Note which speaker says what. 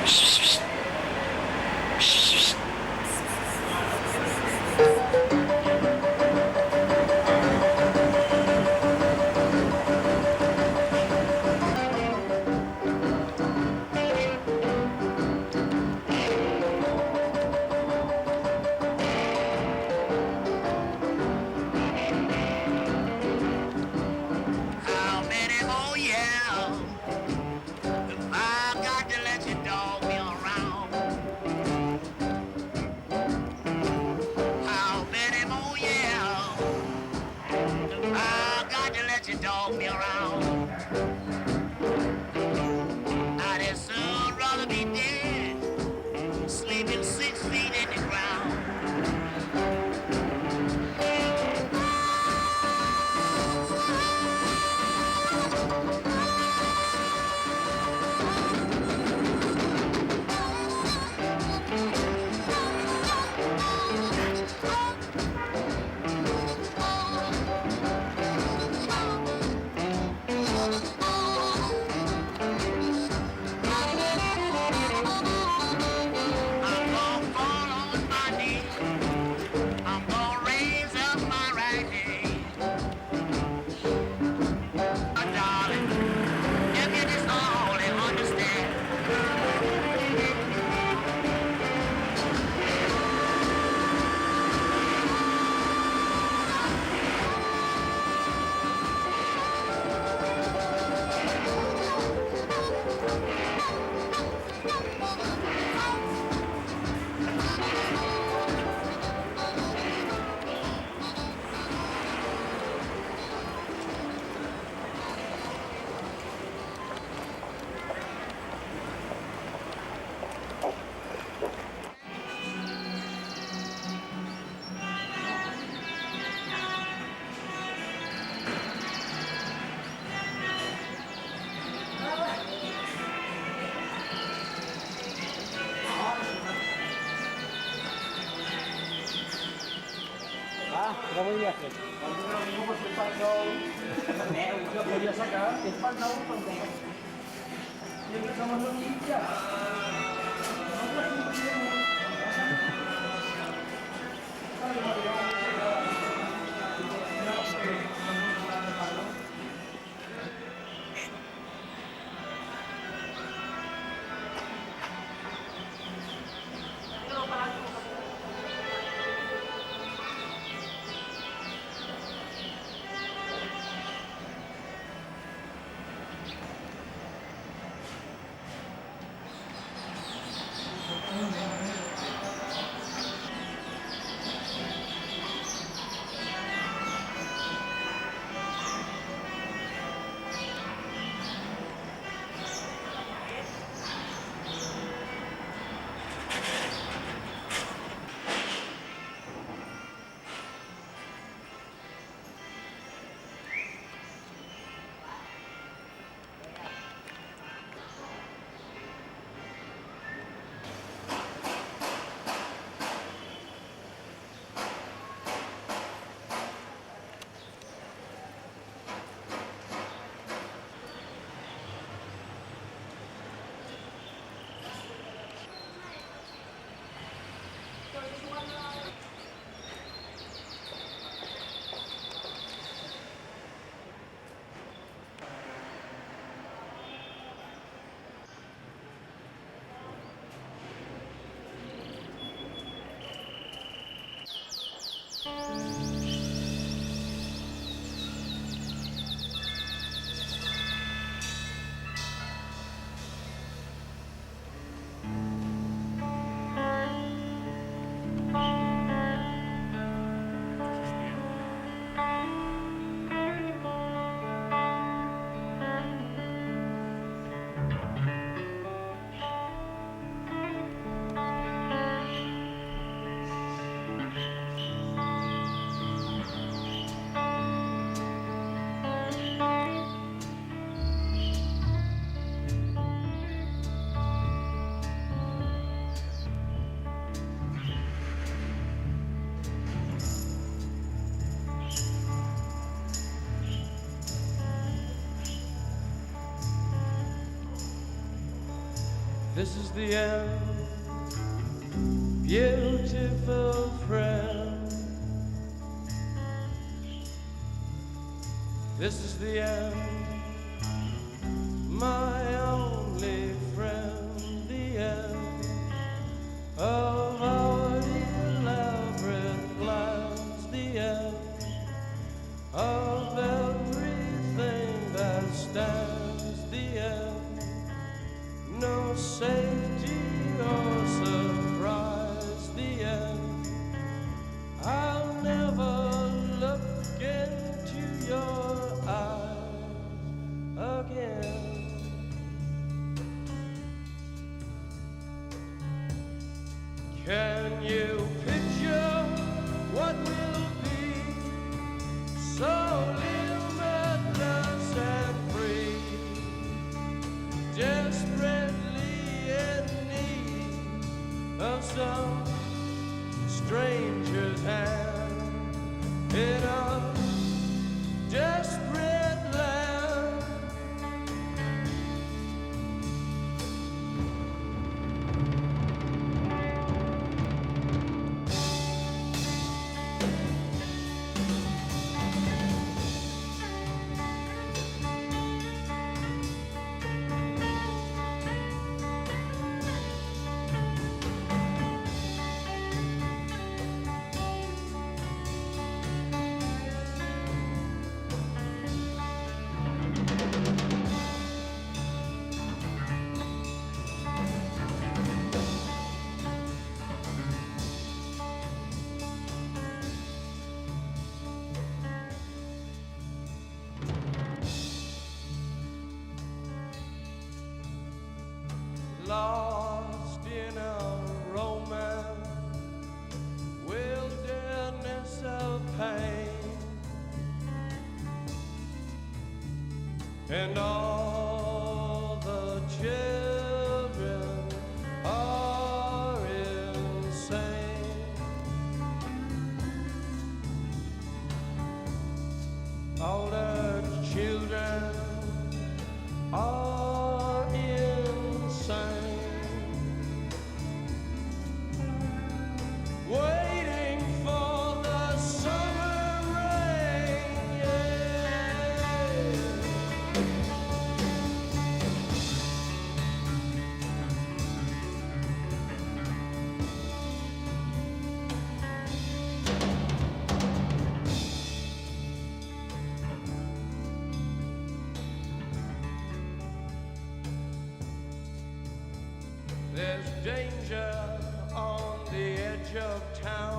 Speaker 1: How many more years if I got to let you dog me around? How many more years if I got to let you dog me around? I'd as soon rather be dead, sleeping 6 feet in the ground. I'm gonna fall on my knees. I'm gonna raise up my right hand. Darling, if you just only understand.
Speaker 2: Ra với việc còn nếu mà cái pan đâu mẹ cũng chưa bao giờ sách đó thì pan đâu còn mẹ nhưng mà sao mà nó ít chứ
Speaker 3: This is the end, beautiful friend. This is the end, my only friend, the end of our elaborate plans, the end of everything that stands, the end, no safety or surprise, the end. I'll never look into your eyes again. Can you picture what will be so limitless and free, desperately in need of some stranger's hand in a desperate land? Lost in a romance, wilderness of pain, and all the children are insane. All the children are insane, waiting for the summer rain, yeah. There's danger on the edge of town.